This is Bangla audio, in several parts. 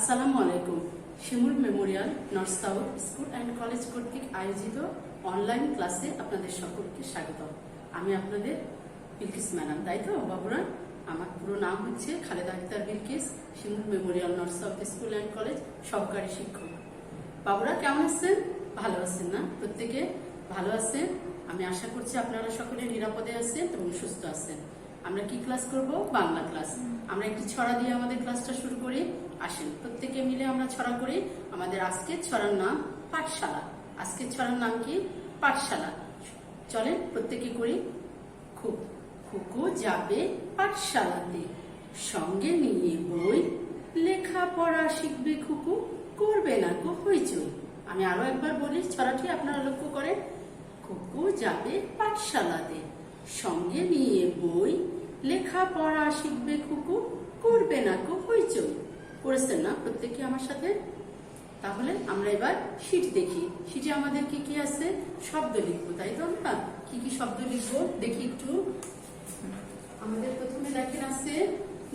আসসালামু আলাইকুম। Shimul memorial north south school and college কর্তৃক আয়োজিত অনলাইন ক্লাসে আপনাদের সকলকে স্বাগত। আমি আপনাদের বিলকিস ম্যাডাম, তাই তো বাবুরা? আমার পুরো নাম হচ্ছে Khaleda Akter Bilkis, Shimul memorial north south school and college সহকারী শিক্ষক। বাবুরা কেমন আছেন? ভালো আছেন না? প্রত্যেকে ভালো আছেন? আমি আশা করছি আপনারা সকলে নিরাপদে আছেন এবং সুস্থ আছেন। আমরা কি ক্লাস করব? বাংলা ক্লাস। আমরা একটি ছড়া দিয়ে আমাদের ক্লাসটা শুরু করি। আসেন প্রত্যেকে মিলে আমরা ছড়া করি। আমাদের আজকের ছড়ার নাম পাঠশালা। আজকের ছড়ার নাম কি? পাঠশালা। চলেন প্রত্যেকে করি। খুকু যাবে পাঠশালাতে, সঙ্গে নিয়ে বই, লেখাপড়া শিখবে খুকু, করবে না গো হইচই। আমি আরো একবার বলি ছড়াটি, আপনারা লক্ষ্য করেন। খুকু যাবে পাঠশালাতে, সঙ্গে নিয়ে বই, লেখাপড়া শিখবে খুকু, করবে না গো হইচই। করেছেন না প্রত্যেকে আমার সাথে? তাহলে আমরা এবার শীট দেখি। শীটে আমাদের কি কি আছে? শব্দ লিখবো, তাই তো? আমরা কি কি শব্দ লিখবো দেখি একটু। আমাদের প্রথমে দেখেন আছে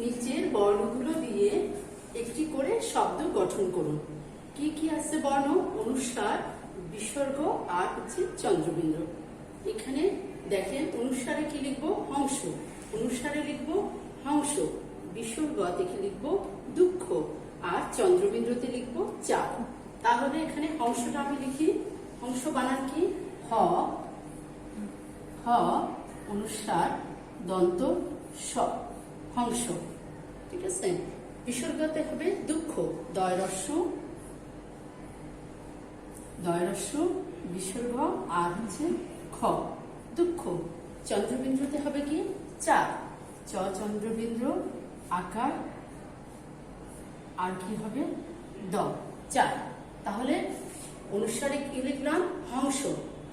নিচের বর্ণগুলো দিয়ে একটি করে শব্দ গঠন করুন। কি কি আছে বর্ণ? অনুস্বার, বিসর্গ আর হচ্ছে চন্দ্রবিন্দু। এখানে দেখেন অনুস্বারে কি লিখবো? হংস। অনুস্বারে লিখবো হংস, বিসর্গ দেখে লিখবো দুঃখ, আর চন্দ্রবিন্দুতে লিখবো চাপ। তাহলে এখানে হংসটা আমি লিখি। হংস বানান কি? হ, হ অনুস্বার দন্ত স, হংস। ঠিক আছে। বিসর্গতে হবে দুঃখ, দয় রস্য, দয় রস্য বিসর্গ আর হচ্ছে খ, দুঃখ। চন্দ্রবিন্দুতে হবে কি? চাপ, চ চন্দ্রবিন্দু আকার আর কি হবে? দ, চার। তাহলে অনুসারে কি লিখলাম? হংস,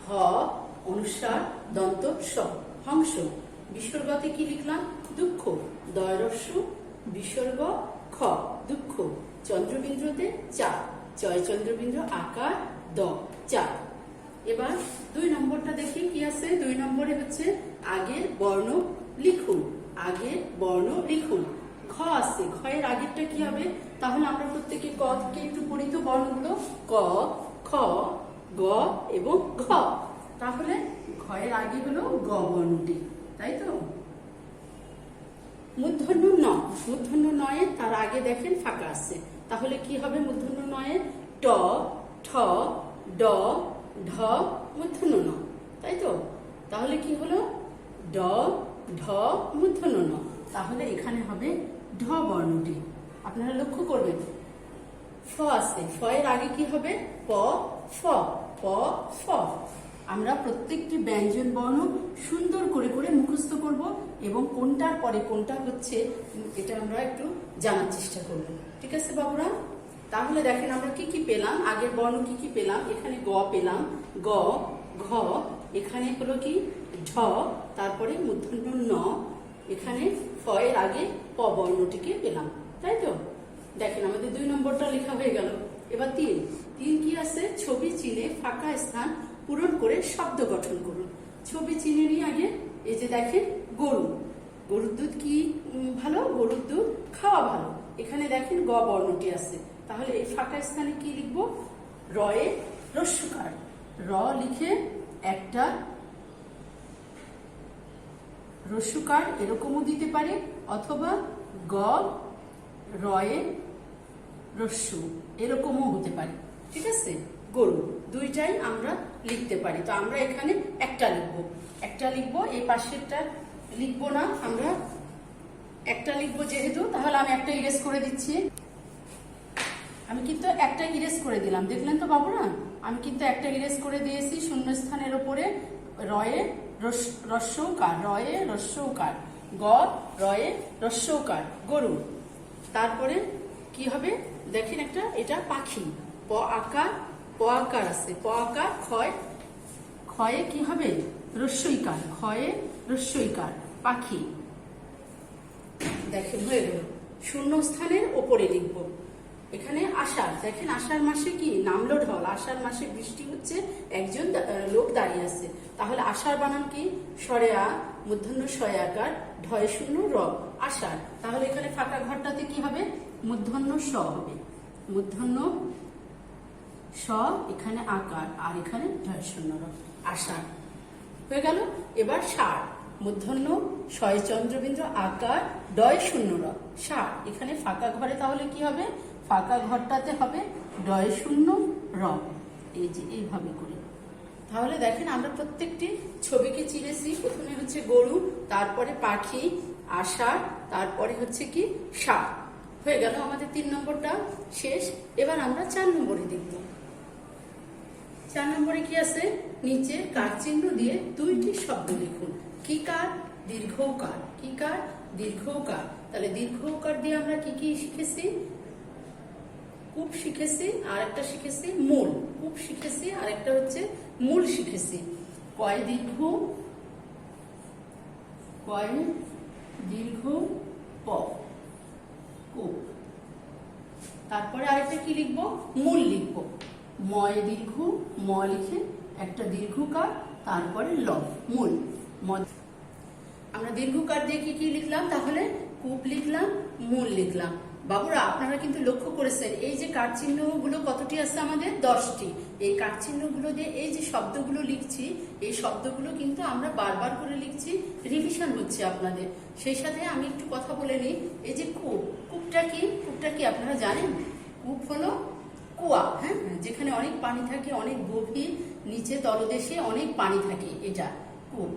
হ অনুসার দন্ত স, হংস। বিসর্গতে কি লিখলাম? দুঃখ, দয় রস্য বিসর্গ খ, দুঃখ। চন্দ্রবিন্দুতে চাপ, চয় চন্দ্রবিন্দু আকার দ, চাপ। এবার 2 নম্বরটা দেখি কি আছে। 2 নম্বরে হচ্ছে আগের বর্ণ লিখুন। আগের বর্ণ লিখুন। ঘ আছে, ঘ এর আগেরটা কি হবে? তাহলে আমরা প্রত্যেকে ক থেকে একটু পড়ি তো বর্ণগুলো। ক, খ, গ এবং ঘ। তাহলে ঘ এর আগে হলো গ বর্ণটি, তাই তো? মূর্ধন্য ন, মূর্ধন্য নয়ে তার আগে দেখেন ফাঁকা আছে। তাহলে কি হবে মূর্ধন্য নয়ে? ট, ঠ, ড, ঢ, মূর্ধন্য ন, তাই তো? তাহলে কি হলো? ড, ঢ, মূর্ধন্য ন। তাহলে এখানে হবে ঢ বর্ণটি। আপনারা লক্ষ্য করবেন ফ আছে, ফ এর আগে কি হবে? প, ফ, প, ফ। আমরা প্রত্যেকটি ব্যঞ্জন বর্ণ সুন্দর করে করে মুখস্থ করব এবং কোনটার পরে কোনটা হচ্ছে এটা আমরা একটু জানার চেষ্টা করব। ঠিক আছে বাবুরা? তাহলে দেখেন আমরা কি কি পেলাম, আগের বর্ণ কি কি পেলাম। এখানে গ পেলাম, গ, ঘ, এখানে হলো কি ঢ, তারপরে মূর্ধন্য ন, এখানে ফ এর আগে প বর্ণটিকে পেলাম, তাই তো? দেখেন আমাদের 2 নম্বরটা লেখা হয়ে গেল। এবার 3 কি আছে? ছবি চিনে ফাঁকা স্থান পূরণ করে শব্দ গঠন করুন। ছবি চিনে নিয়ে আগে এই যে দেখেন গরু, গরুর দুধ কি ভালো? গরুর দুধ খাওয়া ভালো। এখানে দেখেন গ বর্ণটি আছে। তাহলে এই ফাঁকা স্থানে কি লিখবো? রয়ে রস্যকার, র লিখে একটা রস্যকার এরকমও দিতে পারে, অথবা গ রয়ে রস্য এরকমও হতে পারে। ঠিক আছে? গরু দুইটাই আমরা লিখতে পারি। তো আমরা এখানে একটা লিখবো, একটা লিখবো, এই পাশেরটা লিখবো না, আমরা একটা লিখবো যেহেতু। তাহলে আমি একটা ইরেজ করে দিচ্ছি। আমি কিন্তু একটা ইরেজ করে দিলাম, দেখলেন তো বাবুরা? আমি কিন্তু একটা ইরেজ করে দিয়েছি শূন্যস্থানের ওপরে। রয়ে রস্যকার, রয়ে রস্যকার, গ রয়ে রস্যকার, গরু। তারপরে কি হবে দেখেন একটা, এটা পাখি, প আকার, প আকার আছে, প আকার, ক্ষয়, ক্ষয়ে কি হবে? রস্যইকার, ক্ষয়ে রস্যইকার, পাখি। দেখেন হয়ে গেল। শূন্যস্থানের ওপরে লিখবো। এখানে আষাঢ়, দেখেন আষাঢ় মাসে কি নামলো ঢল, আষাঢ় মাসে বৃষ্টি হচ্ছে, একজন লোক দাঁড়িয়ে আছে। তাহলে আষাঢ় বানান কি? স্বরে আ, মূর্ধন্য শয় আকার, ঢয় শূন্য র, আষাঢ়। তাহলে এখানে ফাঁকা ঘরটাতে কি হবে? মূর্ধন্য স হবে। মূর্ধন্য স, এখানে আকার, আর এখানে ঢ র, আষাঢ় হয়ে গেল। এবার ষাঁড়, মূর্ধন্য শয় চন্দ্রবিন্দু আকার ডয় শূন্য র, ষাঁড়। এখানে ফাঁকা ঘরে তাহলে কি হবে, ফাঁকা ঘরটাতে হবে ডয় শূন্য র, এই যে এইভাবে করে। তাহলে দেখেন আমরা প্রত্যেকটি ছবিকে চিনেছি। প্রথমে হচ্ছে গরু, তারপরে পাখি, আষাঢ়, তারপরে হচ্ছে কি ষাঁড়। হয়ে গেল আমাদের 3 নম্বরটা শেষ। এবার আমরা 4 নম্বরে দেখব। 4 নম্বরে কি আছে, নিচে কার চিহ্ন দিয়ে 2টি শব্দ লিখুন। কি কার, দীর্ঘকার। কি কার, দীর্ঘকার। তাহলে দীর্ঘকার দিয়ে আমরা কি কি শিখেছি, কূপ শিখেছি, আর একটা শিখেছি মূল। কূপ শিখেছি, আর একটা হচ্ছে মূল শিখেছি। কয় দীর্ঘ, কয় দীর্ঘ প, কূপ। তারপরে আরেকটা কি লিখবো, মূল লিখবো। ময় দীর্ঘ, ম লিখে একটা দীর্ঘকার, তারপরে ল, মূল। আমরা দীর্ঘকার দিয়ে কি কি লিখলাম, তাহলে কূপ লিখলাম, মূল লিখলাম। বাবুরা আপনারা কিন্তু লক্ষ্য করেছেন এই যে কার চিহ্নগুলো কতটি আছে আমাদের, 10টি। এই কার চিহ্নগুলো দিয়ে এই যে শব্দগুলো লিখছি, এই শব্দগুলো কিন্তু আমরা বারবার করে লিখছি, রিভিশন হচ্ছে আপনাদের। সেই সাথে আমি একটু কথা বলে নিই। এই যে কূপ, কূপটা কি, কূপটা কি আপনারা জানেন? কূপ হলো কুয়া, হ্যাঁ, যেখানে অনেক পানি থাকে, অনেক গভীর, নিচে তলদেশে অনেক পানি থাকে, এটা কূপ।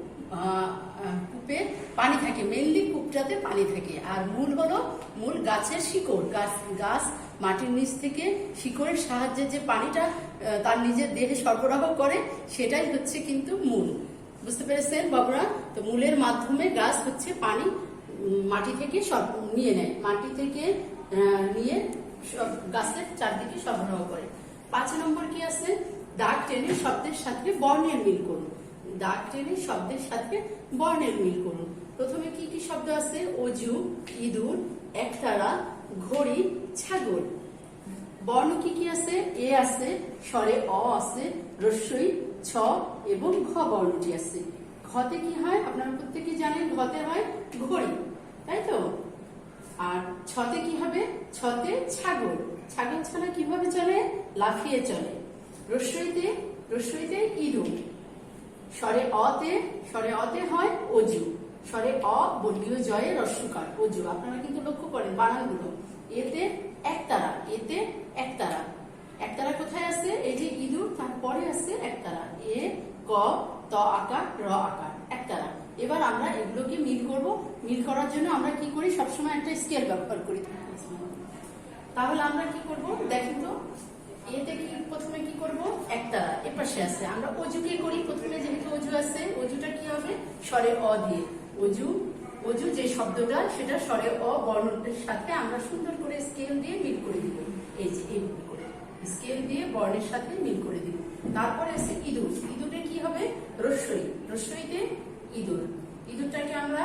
কূপে পানি থাকে, মেনলি কূপটাতে পানি থাকে। আর মূল হলো, মূল গাছের শিকড়, গাছ মাটির নিচ থেকে শিকড়ের সাহায্যে যে পানিটা তার নিজের দেহে সরবরাহ করে, সেটাই হচ্ছে কিন্তু মূল। বুঝতে পেরেছেন বাবুরা? তো মূলের মাধ্যমে গাছ হচ্ছে পানি মাটি থেকে নিয়ে নেয়, মাটি থেকে নিয়ে সব গাছের চারদিকে সরবরাহ করে। 5 নম্বর কি আছে, দাগ টেনে শব্দের সাথে বর্ণের মিল করুন। দাগ টেনে শব্দের সাথে বর্ণের মিল করুন। প্রথমে কি কি শব্দ আছে, অজু, ইঁদুর, একতারা, ঘড়ি, ছাগল। বর্ণ কি কি আছে, এ আছে, স্বরে অ আছে, রস্বই, ছ এবং ঘ বর্ণটি আছে। ঘতে কি হয় আপনারা প্রত্যেকে জানেন, ঘতে হয় ঘড়ি, তাই তো। আর ছতে কি হবে, ছতে ছাগল। ছাগল ছানা কিভাবে চলে, লাফিয়ে চলে। রস্বইতে ইঁদুর। স্বরে অতে হয় অজু। স্বরে অ বর্গীয় জয়ে রস্যকার, অজু। আপনারা কিন্তু লক্ষ্য করেন বানানগুলো। এতে একতারা, এতে একতারা। একতারা কোথায় আছে, এই যে ইঁদুর, তারপরে আছে একতারা, এ ক ত আকার র আকার, একতারা। এবার আমরা এগুলোকে মিল করব। মিল করার জন্য আমরা কি করি, সবসময় একটা স্কেল ব্যবহার করি। তাহলে আমরা কি করব দেখেন তো, এতে কি প্রথমে কি করব, একতারা এপাশে আছে। আমরা অজুকে করি প্রথমে, যেহেতু অজু আছে, অজুটা কি হবে, স্বরে অ দিয়ে। অজু, অজু যে শব্দটা, সেটা স্বরে অ বর্ণের সাথে আমরা সুন্দর করে স্কেল দিয়ে মিল করে দিব। এই যে এইভাবে করে স্কেল দিয়ে বর্ণের সাথে মিল করে দিব। তারপরে আছে ইঁদুর। ইঁদুরে কি হবে, রস্বইতে ইঁদুর। ইঁদুরটাকে আমরা,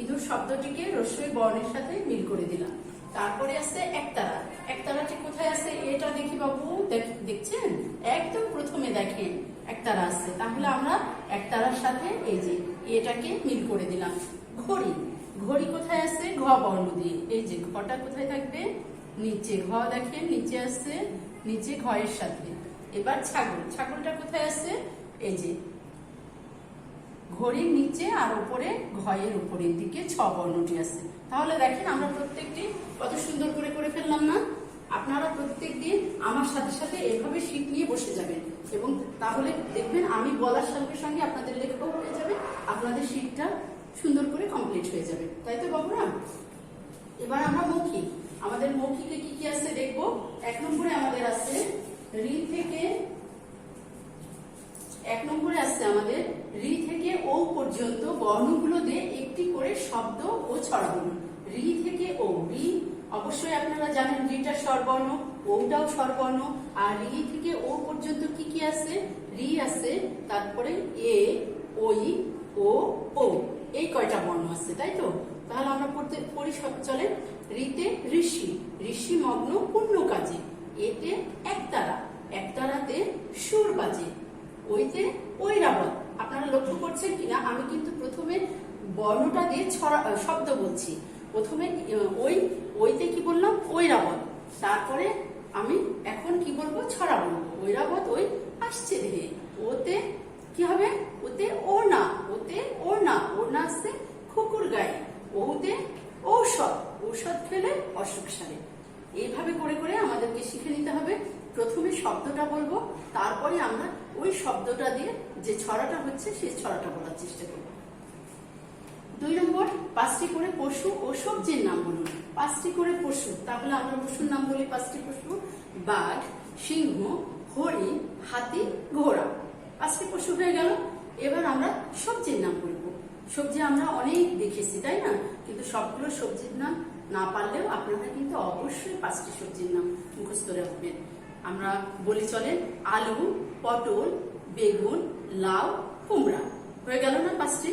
ইঁদুর শব্দটিকে রস্বই বর্ণের সাথে মিল করে দিলাম। তারপরে আছে একতারা। একতারাটি কোথায় আছে, এটা দেখি বাবু, দেখছেন একদম প্রথমে দেখেন একতারা আছে। তাহলে আমরা একতারার সাথে এই যে এটাকে মিল করে দিলাম। ঘড়ি, ঘড়ি কোথায় আছে, ঘ বর্ণ দিয়ে। এই যে ঘটা কোথায় থাকবে, নিচে। ঘ দেখেন নিচে আছে, নিচে ঘয়ের সাথে। এবার ছাগল, ছাগলটা কোথায় আছে, এই যে ঘড়ির নিচে আর উপরে ঘয়ের উপরের দিকে ছ বর্ণটি আছে। তাহলে দেখেন আমরা প্রত্যেকটি কত সুন্দর করে করে ফেললাম না। আপনারা প্রত্যেক দিন আমার সাথে সাথে এভাবে শীট নিয়ে বসে যাবেন, এবং তাহলে দেখবেন আমি বলার সঙ্গে সঙ্গে আপনাদের লেখাও হয়ে যাবে, আপনাদের শীটটা সুন্দর করে কমপ্লিট হয়ে যাবে, তাই তো বাবুরা? এবার আমরা মৌখিক, আমাদের মৌখিকে কি কি আছে দেখবো। 1 নম্বরে আমাদের আছে রি থেকে, 1 নম্বরে আছে আমাদের রি থেকে ও পর্যন্ত বর্ণগুলো দিয়ে একটি করে শব্দ ও ছড়া বলুন। রি থেকে ও, রি অবশ্যই আপনারা জানেন রিটা স্বরবর্ণ, ওটাও স্বরবর্ণ। আর রি থেকে ও পর্যন্ত কি কি আছে, রি আছে, তারপরে এ, ওই, ও, ও, এই কয়টা বর্ণ আছে, তাই তো। তাহলে আমরা পড়ি চলে। রিতে ঋষি, ঋষি মগ্ন পূর্ণ কাজে। এতে একতারা, একতারাতে সুর বাজে। ওইতে ঐরাবত। আপনারা লক্ষ্য করছেন কিনা, আমি কিন্তু প্রথমে বর্ণটা দিয়ে শব্দ বলছি। প্রথমে ওইতে কি বললাম, ঐরাবত। তারপরে আমি এখন কি বলবো, ছড়া বলবো। ঐরাবত ওই আসছে রে, ওতে কি হবে, ওতে ওড়না, ওতে ওড়না, ওড়না আসছে কুকুর গায়ে, ওতে ঔষধ, ঔষধ খেলে অসুখ সারে। এইভাবে করে করে আমাদেরকে শিখে নিতে হবে। প্রথমে শব্দটা বলবো, তারপরে আমরা ওই শব্দটা দিয়ে যে ছড়াটা হচ্ছে সেই ছড়াটা বলার চেষ্টা করব। 2 নম্বর, 5টি করে পশু ও সবজির নাম বলুন। 5টি করে পশু, তাহলে আমরা পশুর নাম বলি 5টি পশু, বাঘ, সিংহ, হরিণ, হাতি, ঘোড়া। 5টি পশু হয়ে গেল। এবার আমরা সবজির নাম বলবো। সবজি আমরা অনেক দেখেছি, তাই না? কিন্তু সবগুলো সবজির নাম না পারলেও আপনারা কিন্তু অবশ্যই 5টি সবজির নাম মুখস্থ রাখবেন। আমরা বলি চলেন, আলু, পটল, বেগুন, লাউ, কুমড়া। হয়ে গেল না 5টি?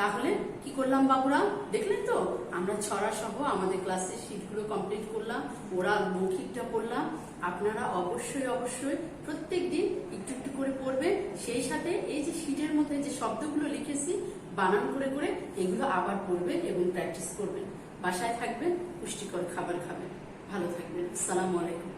তাহলে কি করলাম বাবুরা, দেখলেন তো? আমরা ছড়া সহ আমাদের ক্লাসের শীটগুলো কমপ্লিট করলাম, ওরা মৌখিকটা পড়লাম। আপনারা অবশ্যই অবশ্যই প্রত্যেক দিন একটু একটু করে পড়বেন। সেই সাথে এই যে শীটের মধ্যে যে শব্দগুলো লিখেছি বানান করে করে এগুলো আবার পড়বেন এবং প্র্যাকটিস করবেন। বাসায় থাকবেন, পুষ্টিকর খাবার খাবেন। ভালো থাকবেন। আসসালামু আলাইকুম।